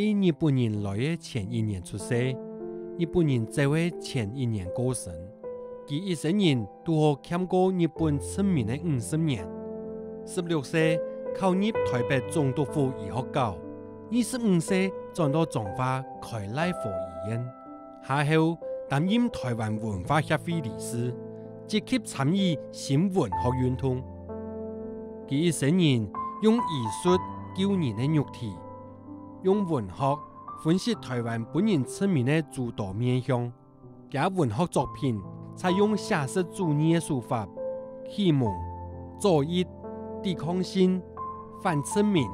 伫日本人来的前1年出世，日本人在位前1年过身。其一生人拄好欠过日本出名的50年。16岁考入台北总督府医学校，25岁转到彰化开内科医院。下后担任台湾文化协会理事，积极参与新文学运动。其一生人用艺术救人的肉体，用文学分析台湾本人出名的诸多面向。其文学作品采用写实主义的手法，启蒙、左翼、抵抗性、反殖民、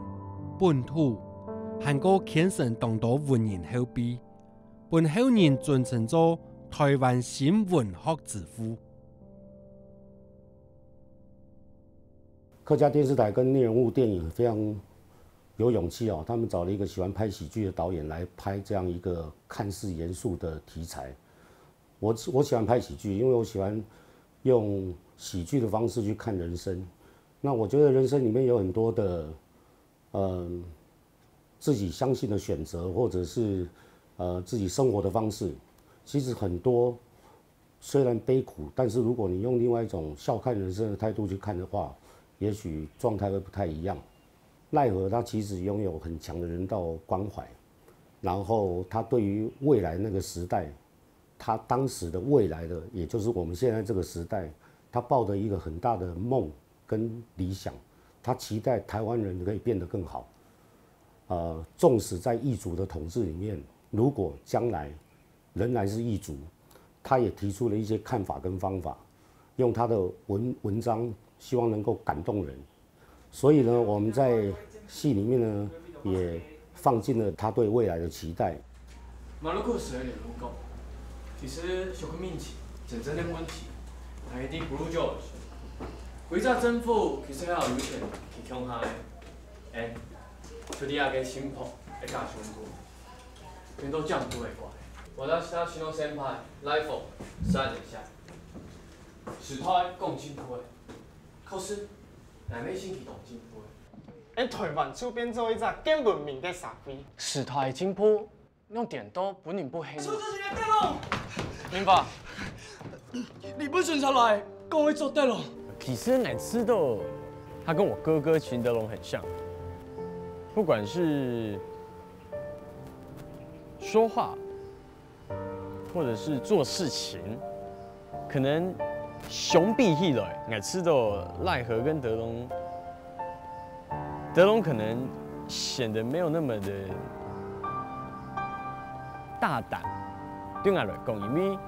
本土，韩国虔诚当多文人后辈，本后人尊称作台湾新文学之父。客家电视台跟内容物电影非常有勇气哦，他们找了一个喜欢拍喜剧的导演来拍这样一个看似严肃的题材。我喜欢拍喜剧，因为我喜欢用喜剧的方式去看人生。那我觉得人生里面有很多的，自己相信的选择，或者是自己生活的方式，其实很多虽然悲苦，但是如果你用另外一种笑看人生的态度去看的话，也许状态会不太一样。奈何他其实拥有很强的人道关怀，然后他对于未来那个时代，他当时的未来的，也就是我们现在这个时代，他抱着一个很大的梦跟理想，他期待台湾人可以变得更好。纵使在异族的统治里面，如果将来仍然是异族，他也提出了一些看法跟方法，用他的文章，希望能够感动人。所以呢，我们在戏里面呢，也放进了他对未来的期待。马路过12点路过，其实小个面前，真正的问题，係啲 Blue George， 规则政府其實有權去強下嘅，就啲阿嘅新抱一家兄弟，全都這樣都會怪。我到他新郎先派來訪3年下，時態講清楚嘅，可是。乃没新启动进步。而台湾就变做一只更文明的社会。时代进步，用点都本年不黑。出这些电路。明白。你不准下来，跟我做对了。其实乃知道，他跟我哥哥秦德龙很像，不管是说话，或者是做事情，可能。熊臂起来，乃知道赖和跟德龙可能显得没有那么的大胆。对我来讲，因为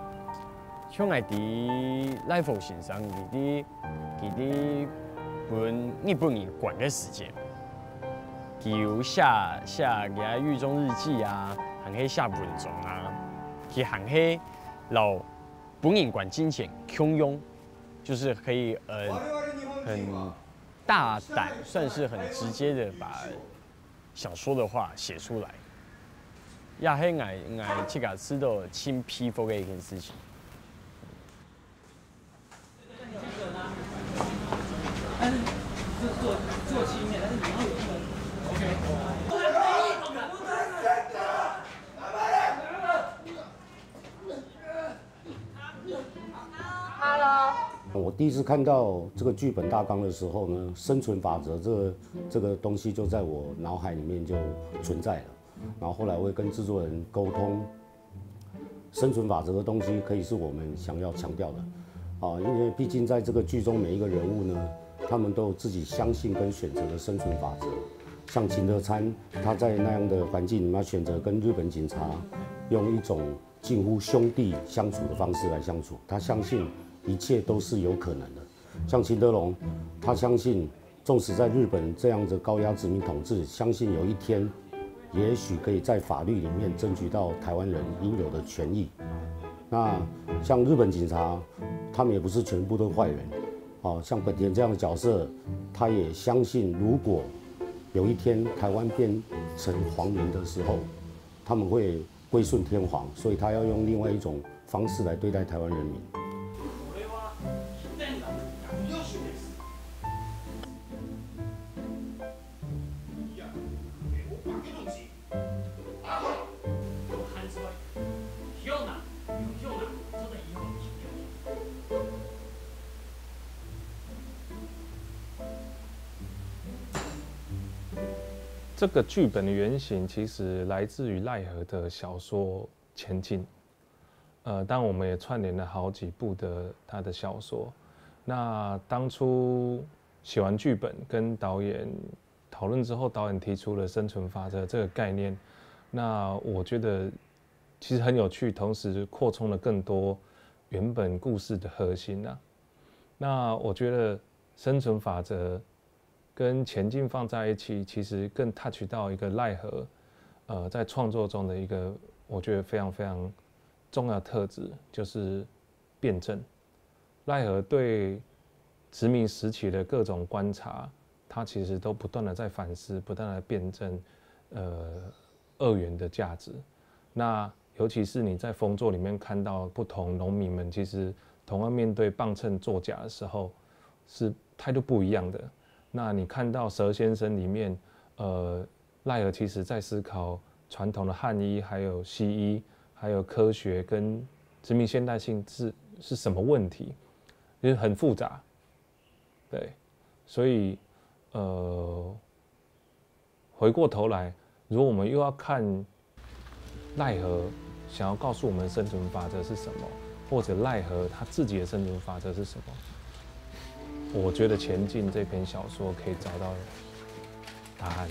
像我伫赖佛先生，佢哋本日本人管嘅时间，佢有写嘅狱中日记啊，行去写文章啊，佢行去老。本人管金钱汹涌，就是可以很大胆，算是很直接的把想说的话写出来。也係我去甲知道親批復嘅一件事情。但是做漆面，但是你要有那个 OK。我第一次看到这个剧本大纲的时候呢，生存法则这个东西就在我脑海里面就存在了。然后后来我会跟制作人沟通，生存法则的东西可以是我们想要强调的，因为毕竟在这个剧中每一个人物呢，他们都有自己相信跟选择的生存法则。像秦德参，他在那样的环境里面选择跟日本警察用一种近乎兄弟相处的方式来相处，他相信一切都是有可能的。像秦德龙，他相信，纵使在日本这样的高压殖民统治，相信有一天，也许可以在法律里面争取到台湾人应有的权益。那像日本警察，他们也不是全部都坏人，像本田这样的角色，他也相信，如果有一天台湾变成皇民的时候，他们会归顺天皇，所以他要用另外一种方式来对待台湾人民。这个剧本的原型其实来自于赖和的小说《前进》，但我们也串联了好几部的他的小说。那当初写完剧本跟导演讨论之后，导演提出了生存法则这个概念，那我觉得其实很有趣，同时扩充了更多原本故事的核心啊。那我觉得生存法则跟前进放在一起，其实更 touch 到一个赖和，在创作中的一个我觉得非常非常重要的特质，就是辩证。赖和对殖民时期的各种观察，他其实都不断的在反思，不断的辩证，二元的价值。那尤其是你在风作里面看到不同农民们，其实同样面对磅秤作假的时候，是态度不一样的。那你看到蛇先生里面，赖和其实在思考传统的汉医，还有西医，还有科学跟殖民现代性是什么问题，就是很复杂，对，所以回过头来，如果我们又要看赖和想要告诉我们的生存法则是什么，或者赖和他自己的生存法则是什么？我觉得《前进》这篇小说可以找到答案。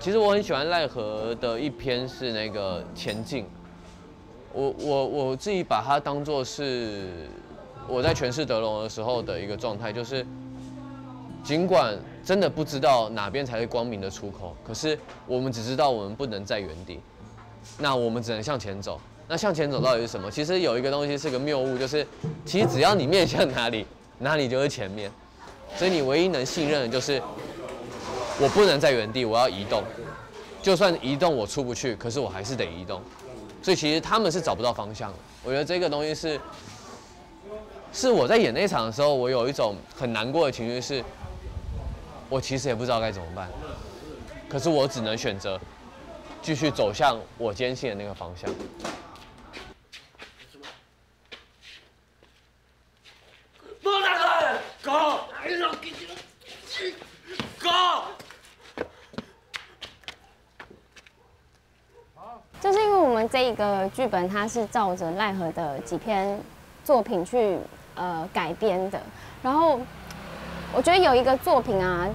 其实我很喜欢赖和的一篇是那个《前进》，我自己把它当作是我在诠释德隆的时候的一个状态，就是尽管真的不知道哪边才是光明的出口，可是我们只知道我们不能在原地，那我们只能向前走。那向前走到底是什么？其实有一个东西是个谬误，就是其实只要你面向哪里，哪里就是前面，所以你唯一能信任的就是我不能在原地，我要移动。就算移动我出不去，可是我还是得移动。所以其实他们是找不到方向的。我觉得这个东西是我在演那场的时候，我有一种很难过的情绪，是我其实也不知道该怎么办，可是我只能选择继续走向我坚信的那个方向。就是因为我们这一个剧本，它是照着赖和的几篇作品去改编的。然后我觉得有一个作品啊，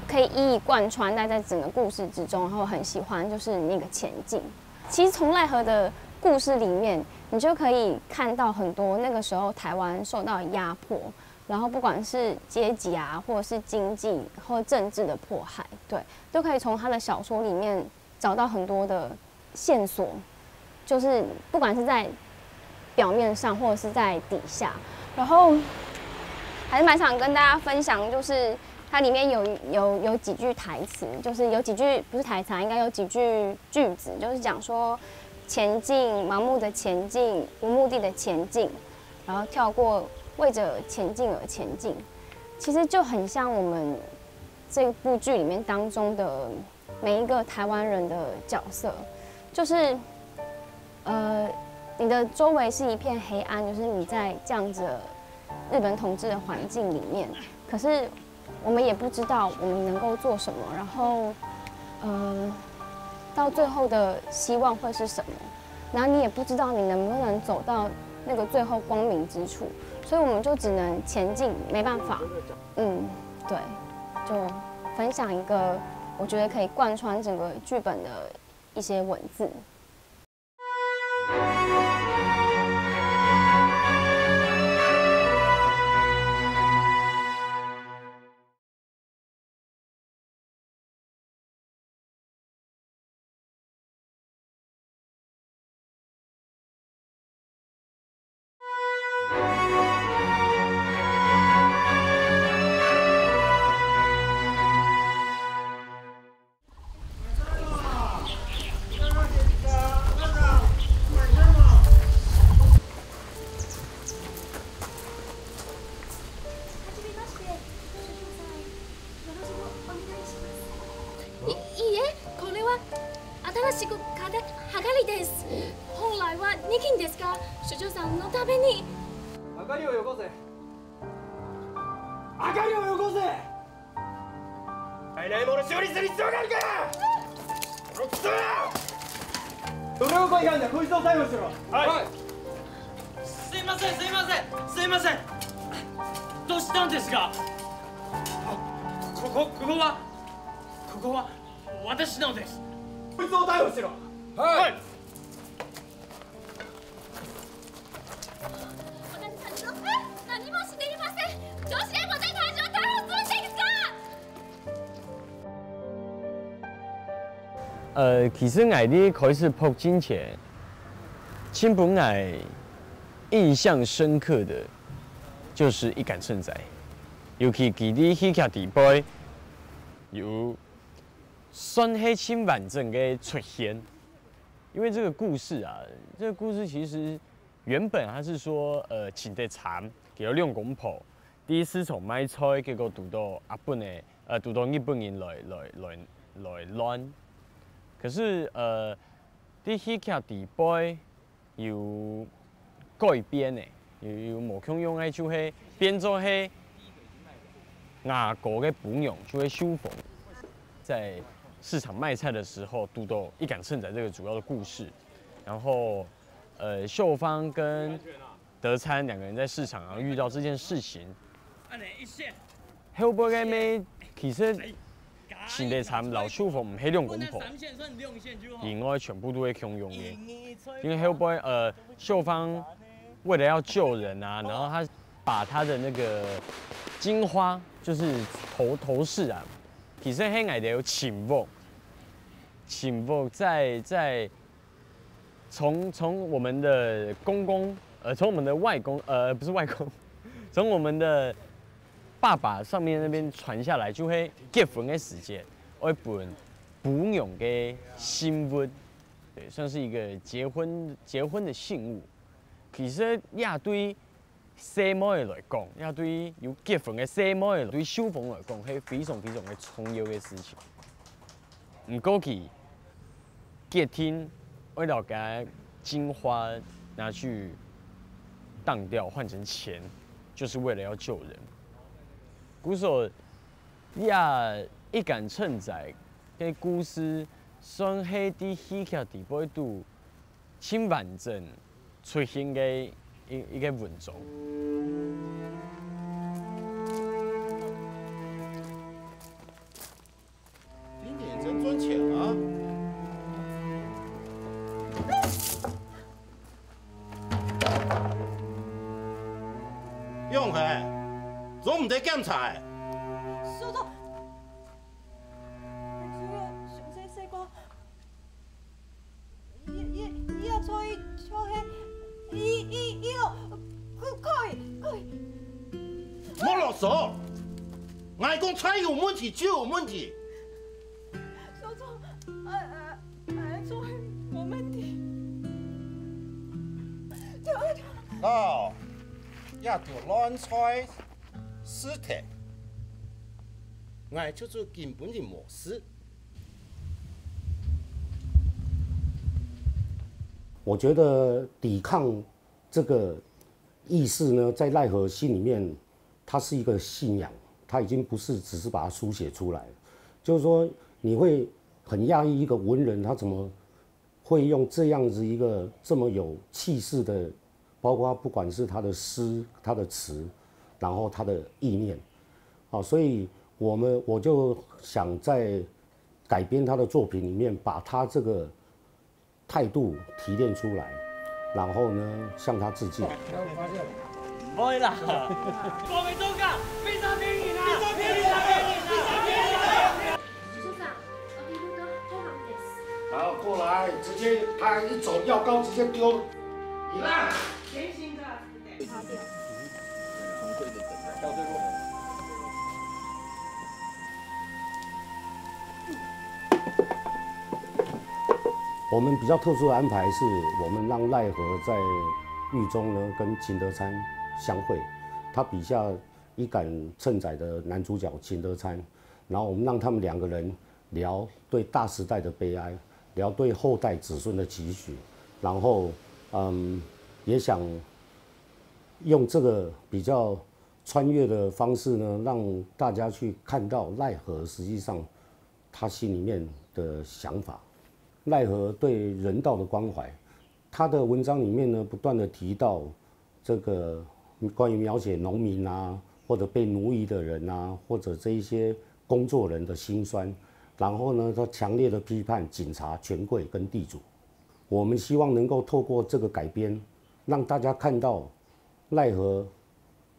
可以一以贯穿在整个故事之中，然后很喜欢，就是那个前进。其实从赖和的故事里面，你就可以看到很多那个时候台湾受到压迫，然后不管是阶级啊，或者是经济或政治的迫害，对，都可以从他的小说里面找到很多的线索，就是不管是在表面上或者是在底下，然后还是蛮想跟大家分享，就是它里面有几句台词，就是有几句不是台词，应该有几句句子，就是讲说前进，盲目的前进，无目的的前进，然后跳过为着前进而前进，其实就很像我们这部剧里面当中的每一个台湾人的角色。就是，你的周围是一片黑暗，就是你在这样子的日本统治的环境里面，可是我们也不知道我们能够做什么，然后，到最后的希望会是什么，然后你也不知道你能不能走到那个最后光明之处，所以我们就只能前进，没办法，对，就分享一个我觉得可以贯穿整个剧本的一些文字。しくはがりです。本来は2斤ですが、所長さんのために。明かりをよこせ。明かりをよこせ。来物処理する必要があるか。このクソ！道路交違反だ。こいつを逮捕しろ。はい。すいません、すいません、すいません。どうしたんですか。ここは私のです。こいつを逮捕しろ。はい。私たちの何もしていません。女子連合在台上逮捕するんですか？其实我哋开始拍之前，亲本我印象深刻的，就是一杆秤仔，尤其佢啲戏剧地位有算黑青板正嘅出现。因为这个故事啊，这个故事其实原本它是说，请得惨，叫两公婆，第一次从买菜，结果读到日本的，读到日本人来乱。可是啲戏剧地位有改编的，有无共用的就係变做係外国嘅本用，就係修缝，在市场卖菜的时候，读到一杆秤仔这个主要的故事，然后秀芳跟德参两个人在市场上遇到这件事情，后背嘅咩其实前地参老秀芳唔係兩公婆，另外全部都係共用嘅，因为后背秀芳为了要救人啊，然后他把他的那个金花就是头饰啊。其实黑矮的有请在从我们的公公，从我们的外公，不是外公，从我们的爸爸上面那边传下来，就会结婚的时间，会本不用的新闻，对，算是一个结婚的信物。其实也对西妹来讲，也对有结婚的西妹对修缝来讲，係非常嘅重要嘅事情。唔過佢結天為了將金花拿去當掉換成錢，就是為了要救人。故所也一杆秤仔嘅故事，算係啲戲劇地位度千完整出現嘅一個文章。你眼真赚钱啊！用佢，总唔得检查的。收到。主要上細細個，伊要做迄，伊要可以。莫啰嗦！我讲菜有问题就有问题。收到，做冇問題。哦，也條亂菜屍體，我就做根本的模式。我觉得抵抗这个意识呢，在赖和心里面，它是一个信仰，它已经不是只是把它书写出来。就是说，你会很讶异一个文人，他怎么会用这样子一个这么有气势的，包括不管是他的诗、他的词，然后他的意念，好，所以我就想在改编他的作品里面，把他这个态度提炼出来，然后呢向他致敬。不会啦，我没做过，非常便宜啦，非常便宜啦，非常便宜啦。所長、我哋要到後行です。好，过来，直接他一走药膏直接丢，你啦。全新的，好点。到最后。我们比较特殊的安排是，我们让赖和在狱中呢跟秦德参相会，他笔下一杆秤仔的男主角秦德参，然后我们让他们两个人聊对大时代的悲哀，聊对后代子孙的期许，然后也想用这个比较穿越的方式呢，让大家去看到赖和实际上他心里面的想法。赖和对人道的关怀，他的文章里面呢不断的提到这个关于描写农民啊，或者被奴役的人啊，或者这一些工作人的辛酸。然后呢，他强烈的批判警察、权贵跟地主。我们希望能够透过这个改编，让大家看到赖和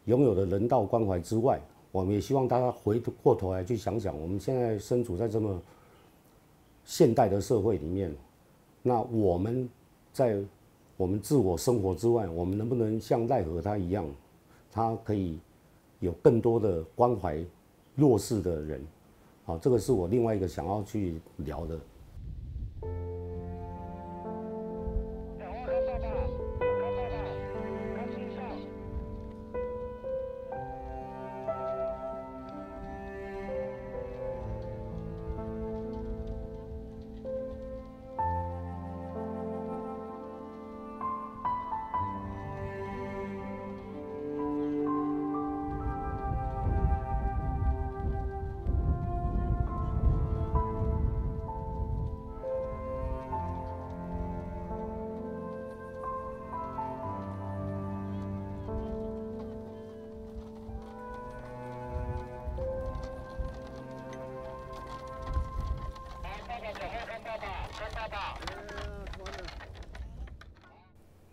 拥有的人道关怀之外，我们也希望大家回过头来去想想，我们现在身处在这么现代的社会里面，那我们在我们自我生活之外，我们能不能像赖和他一样，他可以有更多的关怀弱势的人？好，这个是我另外一个想要去聊的。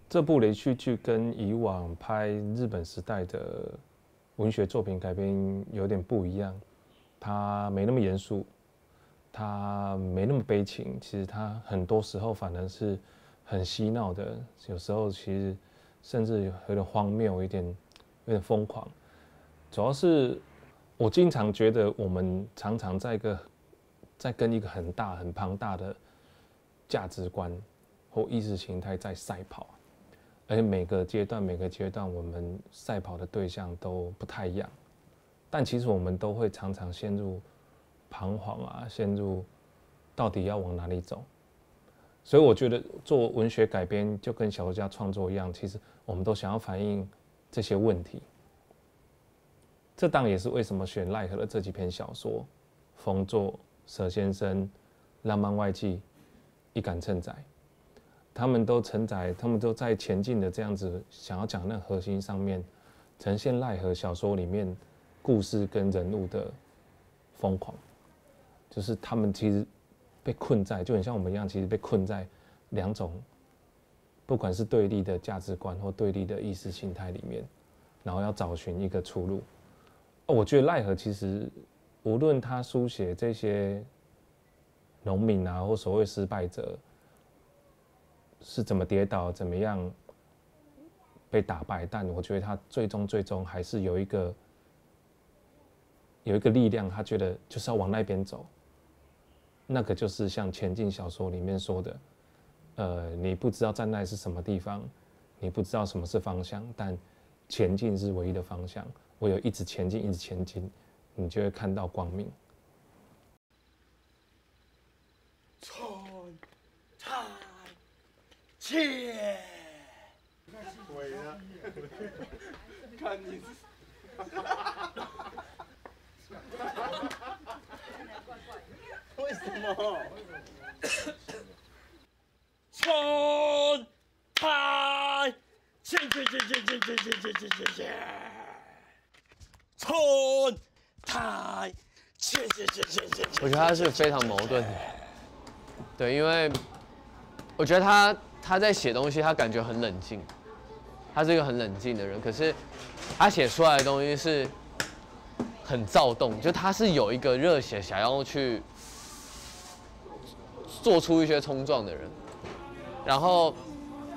这部连续剧跟以往拍日本时代的文学作品改编有点不一样，它没那么严肃，它没那么悲情，其实它很多时候反而是很嬉闹的，有时候其实甚至有点荒谬，有点疯狂。主要是我经常觉得我们常常在跟一个很大很庞大的价值观或意识形态在赛跑。而且每个阶段我们赛跑的对象都不太一样，但其实我们都会常常陷入彷徨啊，陷入到底要往哪里走。所以我觉得做文学改编就跟小说家创作一样，其实我们都想要反映这些问题。这当然也是为什么选赖和的这几篇小说《风作》《蛇先生》《浪漫外记》《一杆秤仔》。他们都承载，他们都在前进的这样子想要讲那个核心上面，呈现赖和小说里面故事跟人物的疯狂，就是他们其实被困在，就很像我们一样，其实被困在两种，不管是对立的价值观或对立的意识形态里面，然后要找寻一个出路。我觉得赖和其实无论他书写这些农民啊，或所谓失败者。是怎么跌倒，怎么样被打败？但我觉得他最终还是有一个力量，他觉得就是要往那边走。那个就是像《前进》小说里面说的，你不知道站在是什么地方，你不知道什么是方向，但前进是唯一的方向。唯有一直前进，你就会看到光明。切！鬼啊！看你，为什么？冲！拍！切！冲！拍！切！我觉得他是非常矛盾的，对，因为我觉得他在写东西，他感觉很冷静，他是一个很冷静的人。可是他写出来的东西是很躁动，就他是有一个热血想要去做出一些冲撞的人。然后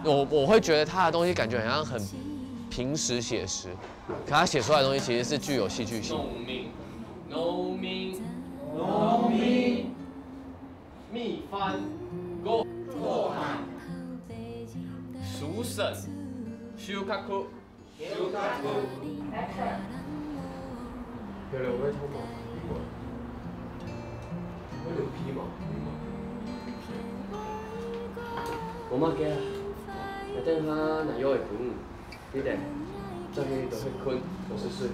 我会觉得他的东西感觉好像很平实写实，可他写出来的东西其实是具有戏剧性。农民，蜜番过海。属省，収穫。漂亮嘅草帽，嗰條皮毛。冇乜嘅啦，下等下若有会困，你哋再去就去困，多睡睡。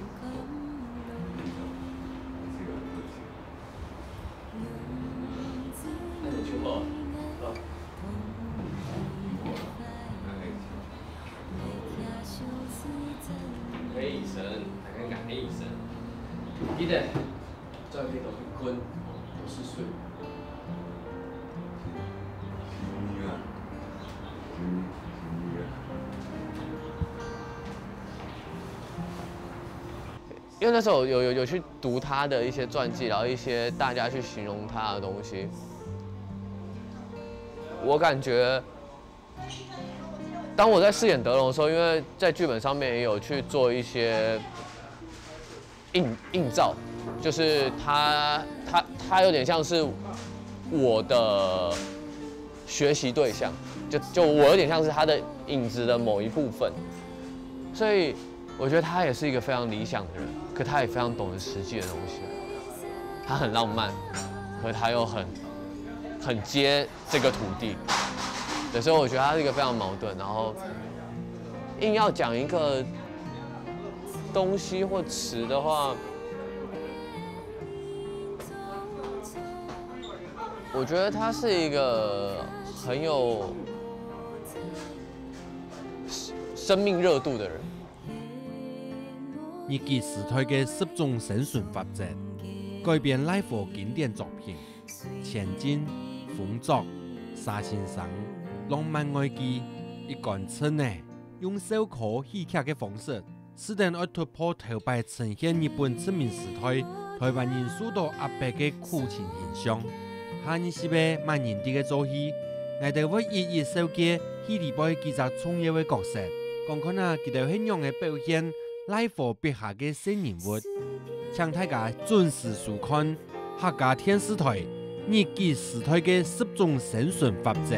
那你去好，好。黑医生，大家讲黑医生，记得再去就去困，多睡睡。 因为那时候有去读他的一些传记，然后一些大家去形容他的东西，我感觉，当我在饰演德龙的时候，因为在剧本上面也有去做一些映照，就是他有点像是我的学习对象，就我有点像是他的影子的某一部分，所以我觉得他也是一个非常理想的人，可他也非常懂得实际的东西。他很浪漫，可他又很接这个土地。有时候我觉得他是一个非常矛盾，然后硬要讲一个东西或词的话，我觉得他是一个很有生命热度的人。日记时代嘅10种生存法则，改编赖佛经典作品《前进》《风作》《沙先生》《浪漫爱记》一贯称呢，用小可戏剧嘅方式，使得要突破头摆呈现日本殖民时代台湾人受到压迫嘅苦情形象。下日是俾万人哋嘅做戲，我哋會一一收集戲裏邊幾隻重要嘅角色，講看下佢哋係樣嘅表現賴佛筆下嘅新人物，請大家準時收看客家電視台日記時代嘅10種生存法則。